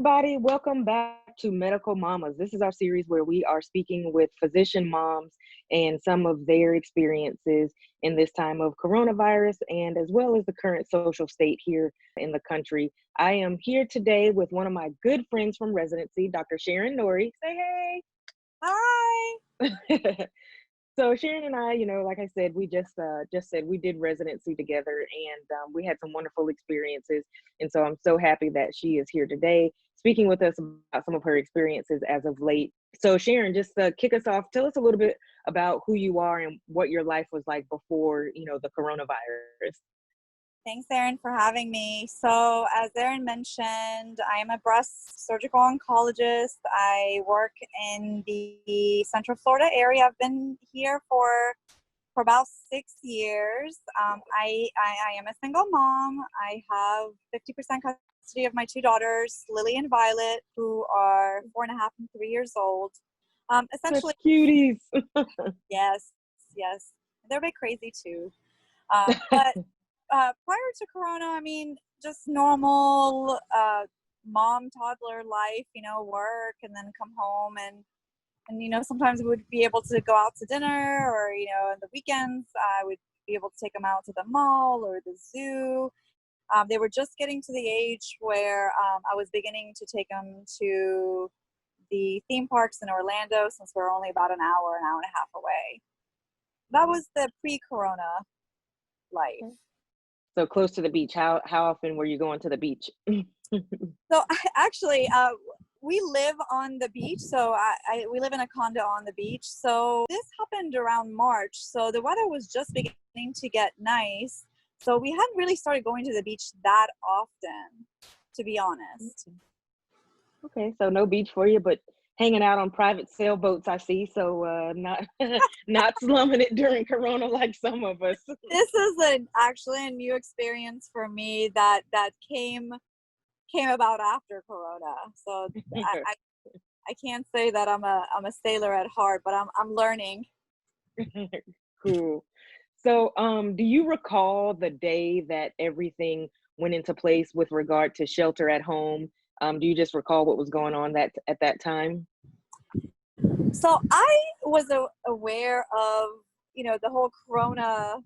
everybody. Welcome back to Medical Mamas. This is our series where we are speaking with physician moms and some of their experiences in this time of coronavirus and as well as the current social state here in the country. I am here today with one of my good friends from residency, Dr. Noori. Say hey. Hi. So Sharon and I, like I said, we just said we did residency together, and we had some wonderful experiences. And so I'm so happy that she is here today, speaking with us about some of her experiences as of late. So Sharon, just kick us off. Tell us a little bit about who you are and what your life was like before, the coronavirus. Thanks, Erin, for having me. So, as Erin mentioned, I am a breast surgical oncologist. I work in the Central Florida area. I've been here for about 6 years. I am a single mom. I have 50% custody of my two daughters, Lily and Violet, who are 4.5 and 3 years old. Essentially, such cuties. yes. They're a bit crazy too. But prior to Corona, I mean, just normal mom, toddler life, work and then come home and sometimes we would be able to go out to dinner or, on the weekends, I would be able to take them out to the mall or the zoo. They were just getting to the age where I was beginning to take them to the theme parks in Orlando since we're only about an hour and a half away. That was the pre-Corona life. So close to the beach. How often were you going to the beach? So actually, we live on the beach. So we live in a condo on the beach. So this happened around March. So the weather was just beginning to get nice. So we hadn't really started going to the beach that often, to be honest. Okay, so no beach for you, but hanging out on private sailboats, I see. So not not slumming it during Corona like some of us. This is actually a new experience for me that came about after Corona. So I can't say that I'm a sailor at heart, but I'm learning. Cool. So do you recall the day that everything went into place with regard to shelter at home? Do you just recall what was going on at that time? So I was aware of, the whole Corona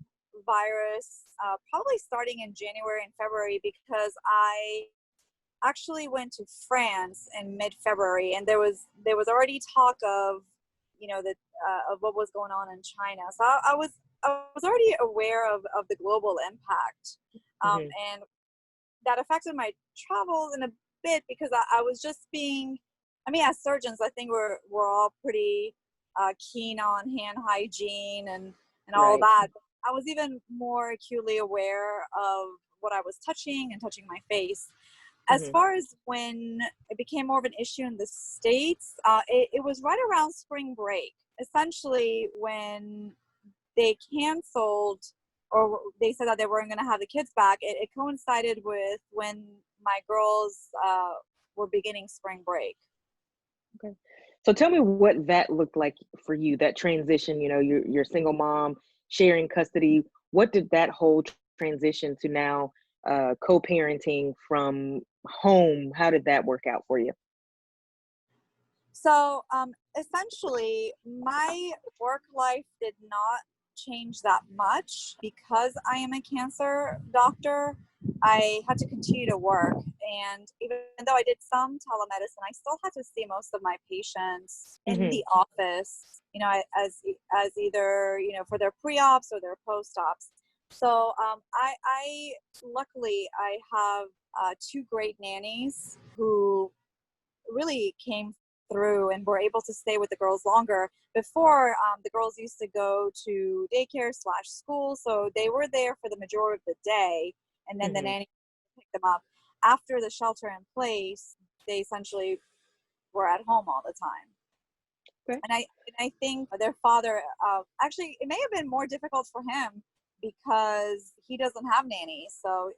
virus probably starting in January and February because I actually went to France in mid-February and there was already talk of, of what was going on in China. So I was already aware of the global impact. And that affected my travels in a bit because I was just as surgeons, I think we're all pretty keen on hand hygiene and all that. I was even more acutely aware of what I was touching my face. As far as when it became more of an issue in the States, it was right around spring break. Essentially, when they canceled or they said that they weren't going to have the kids back, it coincided with when my girls were beginning spring break. Okay. So tell me what that looked like for you, that transition, you're a single mom, sharing custody. What did that whole transition to now co-parenting from home, how did that work out for you? So essentially, my work life did not change that much because I am a cancer doctor. I had to continue to work, and even though I did some telemedicine, I still had to see most of my patients in the office, as either, for their pre-ops or their post-ops. So I luckily I have two great nannies who really came through and were able to stay with the girls longer. Before, the girls used to go to daycare/school, so they were there for the majority of the day, and then the nanny picked them up. After the shelter in place, they essentially were at home all the time. Okay. And I think their father, actually, it may have been more difficult for him because he doesn't have nannies, so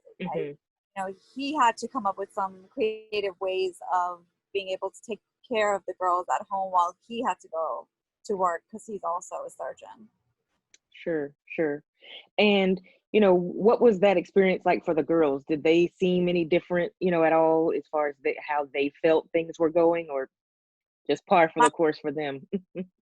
he had to come up with some creative ways of being able to take care of the girls at home while he had to go to work because he's also a surgeon. Sure, sure. And, what was that experience like for the girls? Did they seem any different, at all as far as how they felt things were going, or just par for My, the course for them?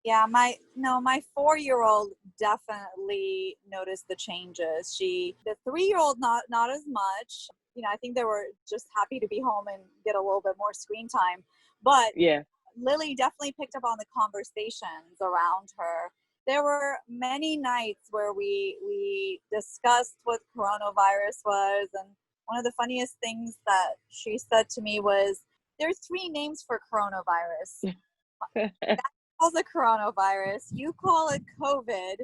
yeah, my no, my 4-year-old definitely noticed the changes. The 3-year-old not as much. I think they were just happy to be home and get a little bit more screen time. But Yeah. Lily definitely picked up on the conversations around her. There were many nights where we discussed what coronavirus was, and one of the funniest things that she said to me was, "There's 3 names for coronavirus. That calls it coronavirus. You call it COVID,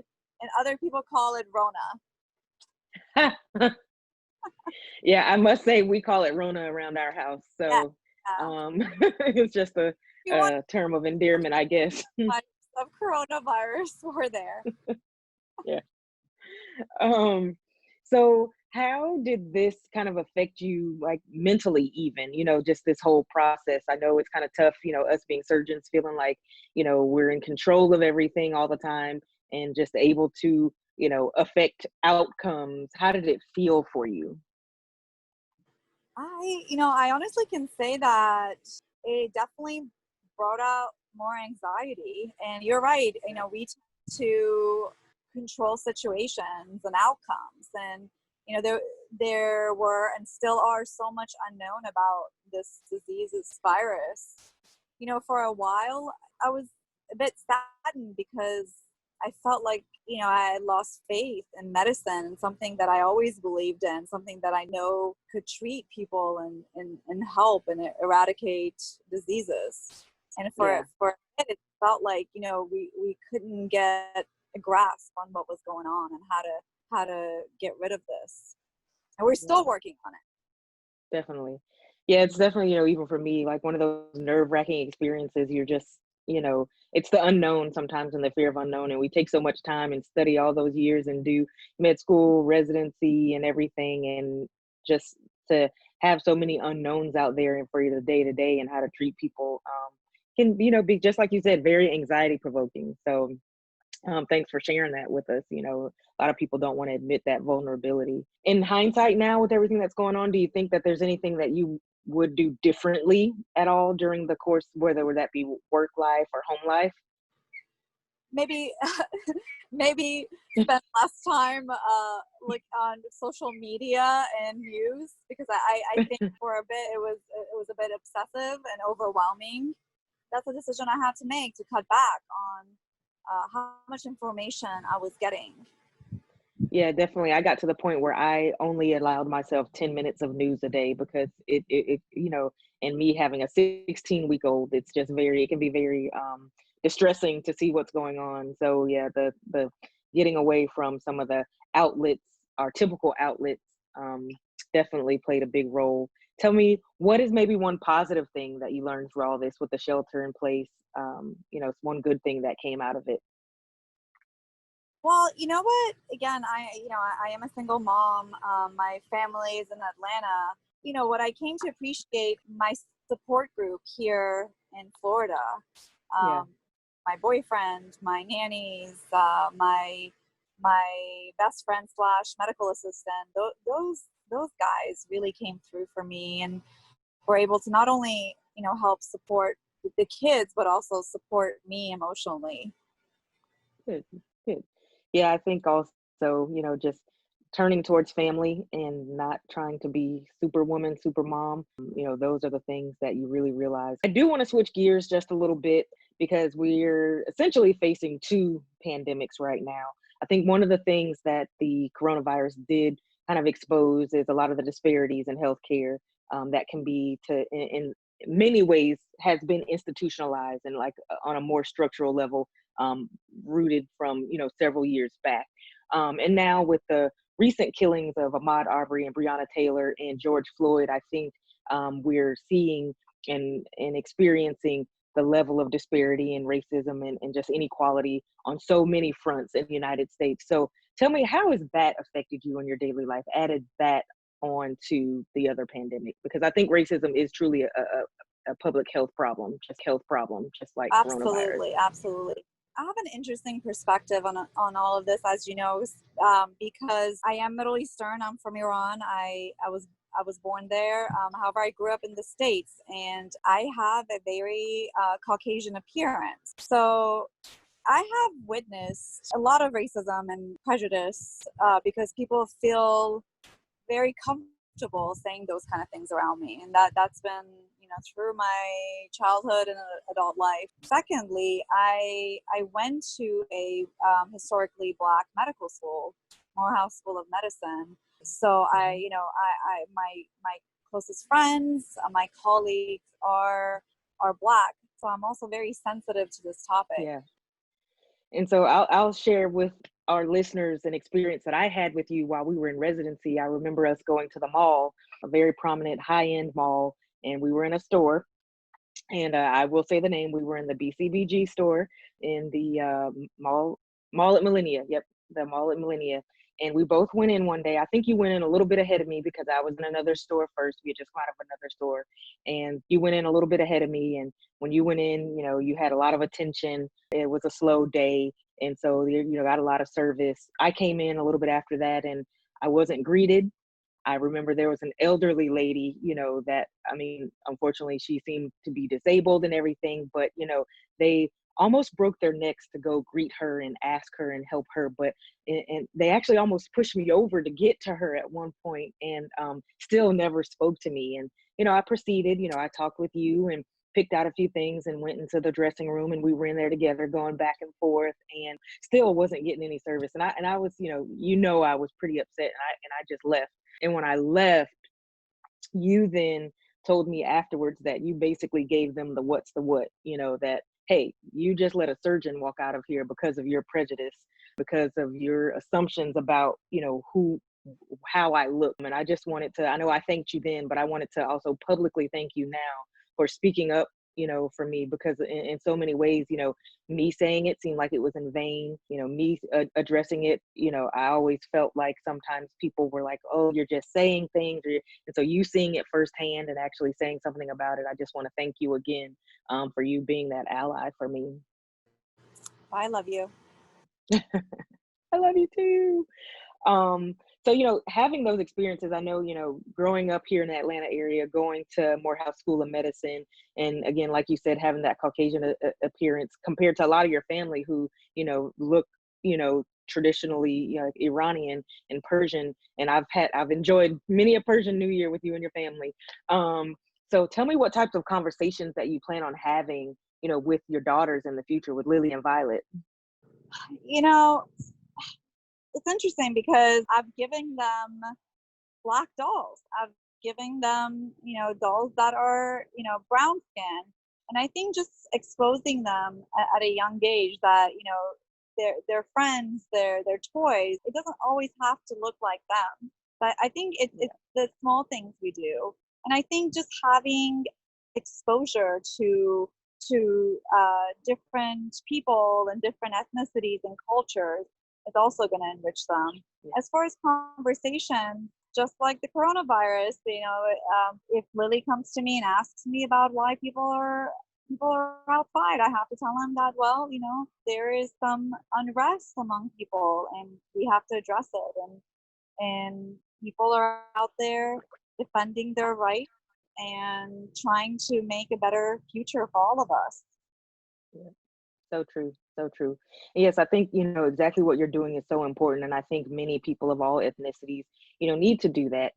and other people call it Rona." Yeah, I must say we call it Rona around our house. Yeah, So yeah. it's just You want a term of endearment, I guess. much of coronavirus were there. Yeah. Um, so how did this kind of affect you, like mentally, even, just this whole process? I know it's kind of tough, us being surgeons feeling like, we're in control of everything all the time and just able to, affect outcomes. How did it feel for you? I honestly can say that it definitely brought out more anxiety. And you're right, we tend to control situations and outcomes. And, there were and still are so much unknown about this disease, this virus. For a while, I was a bit saddened because I felt like, I had lost faith in medicine, something that I always believed in, something that I know could treat people and help and eradicate diseases. And Yeah. for a bit, it felt like, we couldn't get a grasp on what was going on and how to get rid of this. And we're still Yeah. working on it. Definitely. Yeah, it's definitely, even for me, like one of those nerve-wracking experiences. You're just, it's the unknown sometimes, and the fear of unknown. And we take so much time and study all those years and do med school, residency, and everything. And just to have so many unknowns out there and for you the day to day and how to treat people can, be just like you said, very anxiety provoking. So thanks for sharing that with us. A lot of people don't want to admit that vulnerability. In hindsight, now with everything that's going on, do you think that there's anything that you would do differently at all during the course, whether would that be work life or home life? Maybe maybe spend less time like on social media and news, because I think for a bit it was a bit obsessive and overwhelming. That's a decision I had to make to cut back on how much information I was getting. Yeah, definitely. I got to the point where I only allowed myself 10 minutes of news a day because and me having a 16-week-old, it can be very distressing to see what's going on. So yeah, the getting away from some of the outlets, our typical outlets, um, definitely played a big role. Tell me, what is maybe one positive thing that you learned through all this with the shelter in place? It's one good thing that came out of it. Well, you know what? Again, I am a single mom. My family is in Atlanta. What I came to appreciate, my support group here in Florida, Yeah. um, my boyfriend, my nannies, my best friend slash medical assistant. Those guys really came through for me and were able to not only help support the kids, but also support me emotionally. Good, good. Yeah, I think also, just turning towards family and not trying to be superwoman, super mom. Those are the things that you really realize. I do want to switch gears just a little bit because we're essentially facing two pandemics right now. I think one of the things that the coronavirus did kind of expose is a lot of the disparities in healthcare that can be in many ways has been institutionalized and like on a more structural level, um, rooted from several years back. And now with the recent killings of Ahmaud Arbery and Breonna Taylor and George Floyd, I think we're seeing and experiencing the level of disparity and racism and just inequality on so many fronts in the United States. So tell me, how has that affected you in your daily life? Added that on to the other pandemic, because I think racism is truly a public health problem, just like coronavirus. Absolutely, absolutely. I have an interesting perspective on all of this, as you know, because I am Middle Eastern. I'm from Iran. I was born there. However, I grew up in the States, and I have a very Caucasian appearance. So I have witnessed a lot of racism and prejudice because people feel very comfortable saying those kind of things around me, and that's been, through my childhood and adult life. Secondly, I went to a historically Black medical school, Morehouse School of Medicine. So Mhm. my closest friends, my colleagues are Black. So I'm also very sensitive to this topic. Yeah. And so I'll share with our listeners an experience that I had with you while we were in residency. I remember us going to the mall, a very prominent high-end mall, and we were in a store. And I will say the name. We were in the BCBG store in the mall at Millennia. Yep, the mall at Millennia. And we both went in one day. I think you went in a little bit ahead of me because I was in another store first. We had just come out of another store, and you went in a little bit ahead of me. And when you went in, you had a lot of attention. It was a slow day, and so you got a lot of service. I came in a little bit after that, and I wasn't greeted. I remember there was an elderly lady, that, I mean, unfortunately, she seemed to be disabled and everything, but, they almost broke their necks to go greet her and ask her and help her. But, and they actually almost pushed me over to get to her at one point and still never spoke to me. And, I proceeded, I talked with you and picked out a few things and went into the dressing room, and we were in there together going back and forth and still wasn't getting any service. And I was, I was pretty upset, and I just left. And when I left, you then told me afterwards that you basically gave them the what's the what, that, hey, you just let a surgeon walk out of here because of your prejudice, because of your assumptions about, how I look. And I just wanted to, I know I thanked you then, but I wanted to also publicly thank you now for speaking up, for me, because in so many ways, me saying it seemed like it was in vain. Me addressing it, I always felt like sometimes people were like, oh, you're just saying things. And so you seeing it firsthand and actually saying something about it, I just want to thank you again, for you being that ally for me. I love you. I love you too. Um, so, having those experiences, I know, growing up here in the Atlanta area, going to Morehouse School of Medicine, and again, like you said, having that Caucasian appearance compared to a lot of your family who, look, traditionally, Iranian and Persian. And I've enjoyed many a Persian New Year with you and your family. Um, so tell me what types of conversations that you plan on having, with your daughters in the future, with Lily and Violet. You know, it's interesting because I've given them Black dolls. I've given them, dolls that are, brown skin. And I think just exposing them at a young age that, their friends, their toys, it doesn't always have to look like them. But I think Yeah. it's the small things we do. And I think just having exposure to different people and different ethnicities and cultures is also going to enrich them. Yeah. As far as conversation, just like the coronavirus, if Lily comes to me and asks me about why people are outside, I have to tell them that, well, there is some unrest among people and we have to address it. And people are out there defending their rights and trying to make a better future for all of us. Yeah. So true. So true. Yes, I think, exactly what you're doing is so important. And I think many people of all ethnicities, need to do that,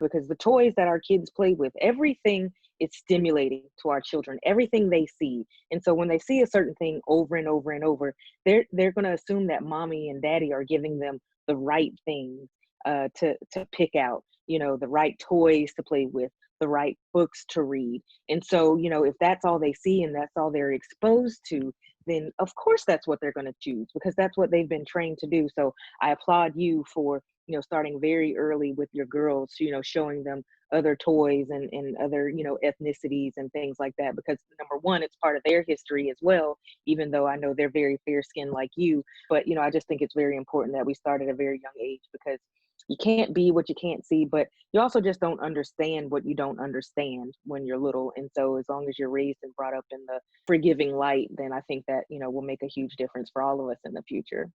because the toys that our kids play with, everything is stimulating to our children, everything they see. And so when they see a certain thing over and over and over, they're going to assume that mommy and daddy are giving them the right things to pick out, the right toys to play with, the right books to read. And so, if that's all they see and that's all they're exposed to, then of course that's what they're going to choose because that's what they've been trained to do. So I applaud you for, starting very early with your girls, showing them other toys and other, ethnicities and things like that, because number one, it's part of their history as well, even though I know they're very fair skinned like you. But, I just think it's very important that we start at a very young age because you can't be what you can't see, but you also just don't understand what you don't understand when you're little. And so as long as you're raised and brought up in the forgiving light, then I think that, will make a huge difference for all of us in the future.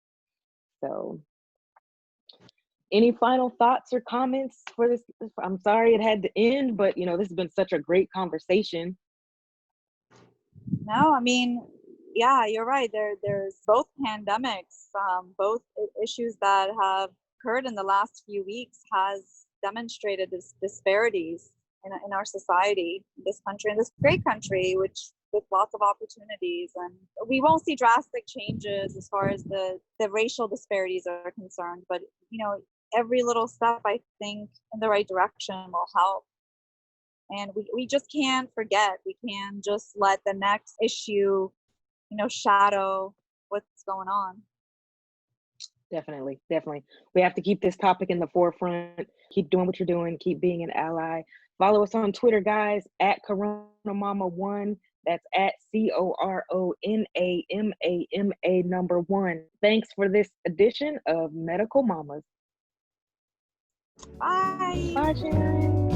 So any final thoughts or comments for this? I'm sorry it had to end, but this has been such a great conversation. No, I mean, yeah, you're right. There's both pandemics, both issues that have occurred in the last few weeks has demonstrated this disparities in our society, this country, in this great country, which with lots of opportunities. And we won't see drastic changes as far as the racial disparities are concerned, but every little step I think in the right direction will help. And we just can't forget. We can't just let the next issue, shadow what's going on. Definitely. We have to keep this topic in the forefront. Keep doing what you're doing. Keep being an ally. Follow us on Twitter, guys, at CoronaMama1. That's at CORONAMAMA 1. Thanks for this edition of Medical Mamas. Bye. Bye, Sharon.